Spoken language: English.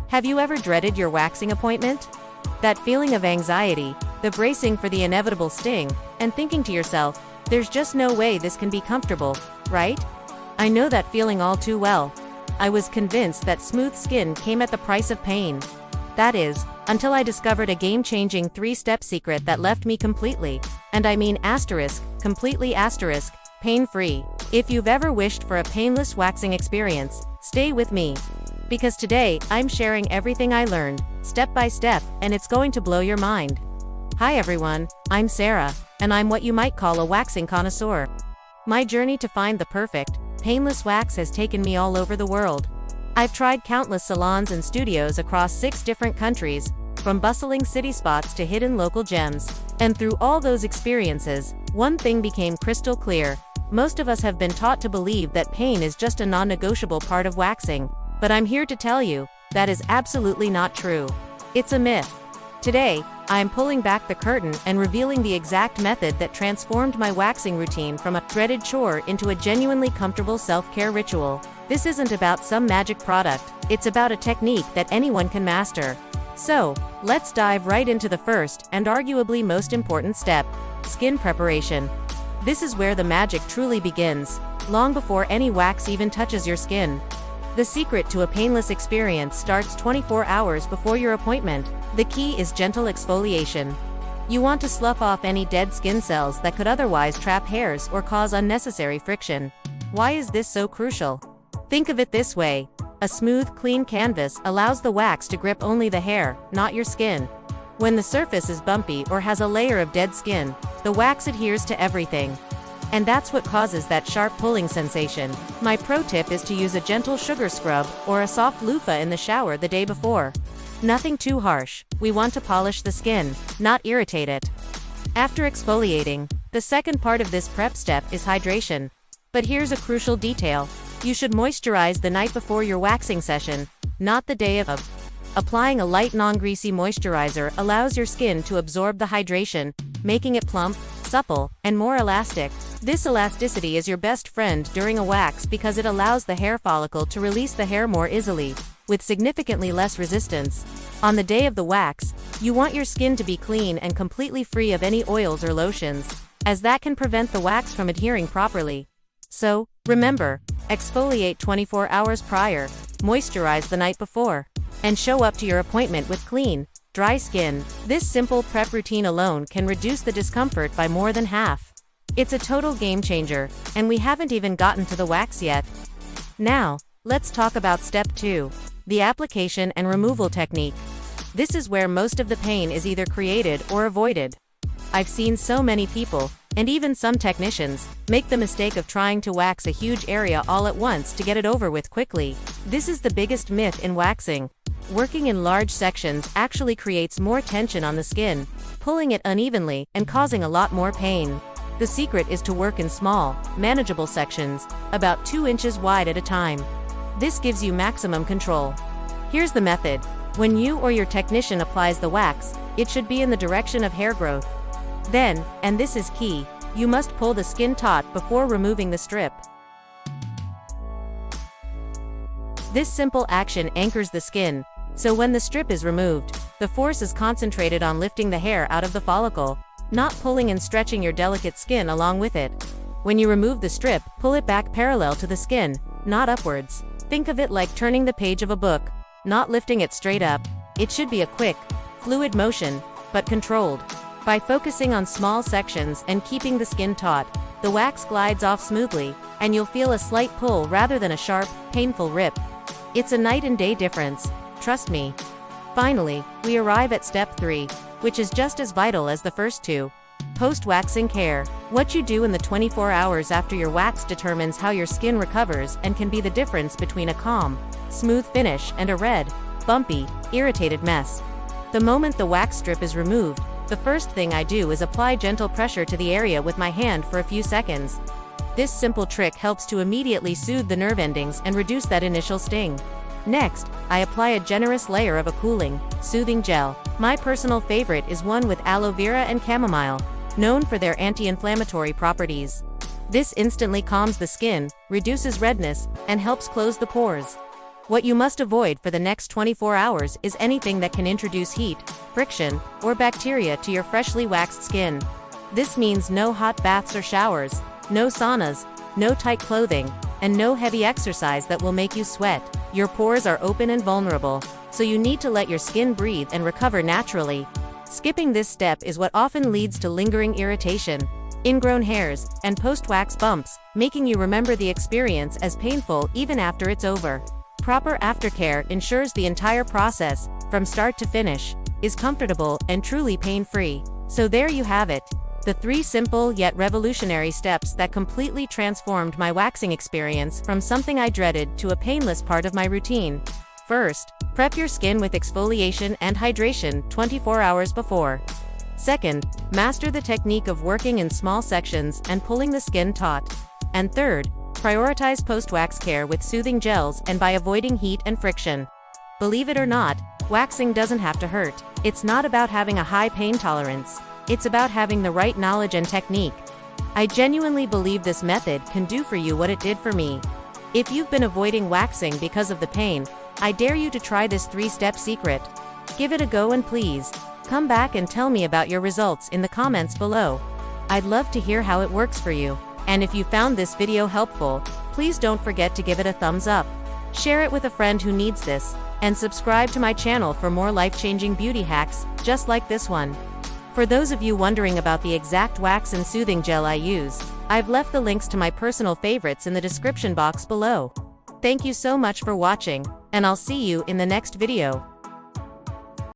Have you ever dreaded your waxing appointment? That feeling of anxiety, the bracing for the inevitable sting, and thinking to yourself, there's just no way this can be comfortable, right? I know that feeling all too well. I was convinced that smooth skin came at the price of pain. That is, until I discovered a game-changing 3-step secret that left me completely, and I mean completely pain-free. If you've ever wished for a painless waxing experience, stay with me. Because today, I'm sharing everything I learned, step by step, and it's going to blow your mind. Hi everyone, I'm Sarah, and I'm what you might call a waxing connoisseur. My journey to find the perfect, painless wax has taken me all over the world. I've tried countless salons and studios across 6 different countries, from bustling city spots to hidden local gems. And through all those experiences, one thing became crystal clear. Most of us have been taught to believe that pain is just a non-negotiable part of waxing. But I'm here to tell you, that is absolutely not true. It's a myth. Today, I'm pulling back the curtain and revealing the exact method that transformed my waxing routine from a dreaded chore into a genuinely comfortable self-care ritual. This isn't about some magic product, it's about a technique that anyone can master. So, let's dive right into the first, and arguably most important step: skin preparation. This is where the magic truly begins, long before any wax even touches your skin. The secret to a painless experience starts 24 hours before your appointment. The key is gentle exfoliation. You want to slough off any dead skin cells that could otherwise trap hairs or cause unnecessary friction. Why is this so crucial? Think of it this way. A smooth, clean canvas allows the wax to grip only the hair, not your skin. When the surface is bumpy or has a layer of dead skin, the wax adheres to everything. And that's what causes that sharp pulling sensation. My pro tip is to use a gentle sugar scrub or a soft loofah in the shower the day before. Nothing too harsh. We want to polish the skin, not irritate it. After exfoliating, the second part of this prep step is hydration. But here's a crucial detail. You should moisturize the night before your waxing session, not the day of. Applying a light non-greasy moisturizer allows your skin to absorb the hydration, making it plump, supple, and more elastic. This elasticity is your best friend during a wax because it allows the hair follicle to release the hair more easily, with significantly less resistance. On the day of the wax, you want your skin to be clean and completely free of any oils or lotions, as that can prevent the wax from adhering properly. So, remember, exfoliate 24 hours prior, moisturize the night before, and show up to your appointment with clean, dry skin. This simple prep routine alone can reduce the discomfort by more than half. It's a total game changer, and we haven't even gotten to the wax yet. Now, let's talk about step 2, the application and removal technique. This is where most of the pain is either created or avoided. I've seen so many people, and even some technicians, make the mistake of trying to wax a huge area all at once to get it over with quickly. This is the biggest myth in waxing. Working in large sections actually creates more tension on the skin, pulling it unevenly and causing a lot more pain. The secret is to work in small, manageable sections, about 2 inches wide at a time. This gives you maximum control. Here's the method. When you or your technician applies the wax, it should be in the direction of hair growth. Then, and this is key, you must pull the skin taut before removing the strip. This simple action anchors the skin, so when the strip is removed, the force is concentrated on lifting the hair out of the follicle, not pulling and stretching your delicate skin along with it. When you remove the strip, pull it back parallel to the skin, not upwards. Think of it like turning the page of a book, not lifting it straight up. It should be a quick, fluid motion, but controlled. By focusing on small sections and keeping the skin taut, the wax glides off smoothly, and you'll feel a slight pull rather than a sharp, painful rip. It's a night and day difference, trust me. Finally, we arrive at step 3, which is just as vital as the first 2. Post-waxing care. What you do in the 24 hours after your wax determines how your skin recovers and can be the difference between a calm, smooth finish and a red, bumpy, irritated mess. The moment the wax strip is removed, the first thing I do is apply gentle pressure to the area with my hand for a few seconds. This simple trick helps to immediately soothe the nerve endings and reduce that initial sting. Next, I apply a generous layer of a cooling, soothing gel. My personal favorite is one with aloe vera and chamomile, known for their anti-inflammatory properties. This instantly calms the skin, reduces redness, and helps close the pores. What you must avoid for the next 24 hours is anything that can introduce heat, friction, or bacteria to your freshly waxed skin. This means no hot baths or showers, no saunas, no tight clothing, and no heavy exercise that will make you sweat. Your pores are open and vulnerable, so you need to let your skin breathe and recover naturally. Skipping this step is what often leads to lingering irritation, ingrown hairs, and post-wax bumps, making you remember the experience as painful even after it's over. Proper aftercare ensures the entire process, from start to finish, is comfortable and truly pain-free. So there you have it. The 3 simple yet revolutionary steps that completely transformed my waxing experience from something I dreaded to a painless part of my routine. First, prep your skin with exfoliation and hydration 24 hours before. Second, master the technique of working in small sections and pulling the skin taut. And third, prioritize post-wax care with soothing gels and by avoiding heat and friction. Believe it or not, waxing doesn't have to hurt. It's not about having a high pain tolerance. It's about having the right knowledge and technique. I genuinely believe this method can do for you what it did for me. If you've been avoiding waxing because of the pain, I dare you to try this 3-step secret. Give it a go and please, come back and tell me about your results in the comments below. I'd love to hear how it works for you. And if you found this video helpful, please don't forget to give it a thumbs up. Share it with a friend who needs this, and subscribe to my channel for more life-changing beauty hacks, just like this one. For those of you wondering about the exact wax and soothing gel I use, I've left the links to my personal favorites in the description box below. Thank you so much for watching, and I'll see you in the next video.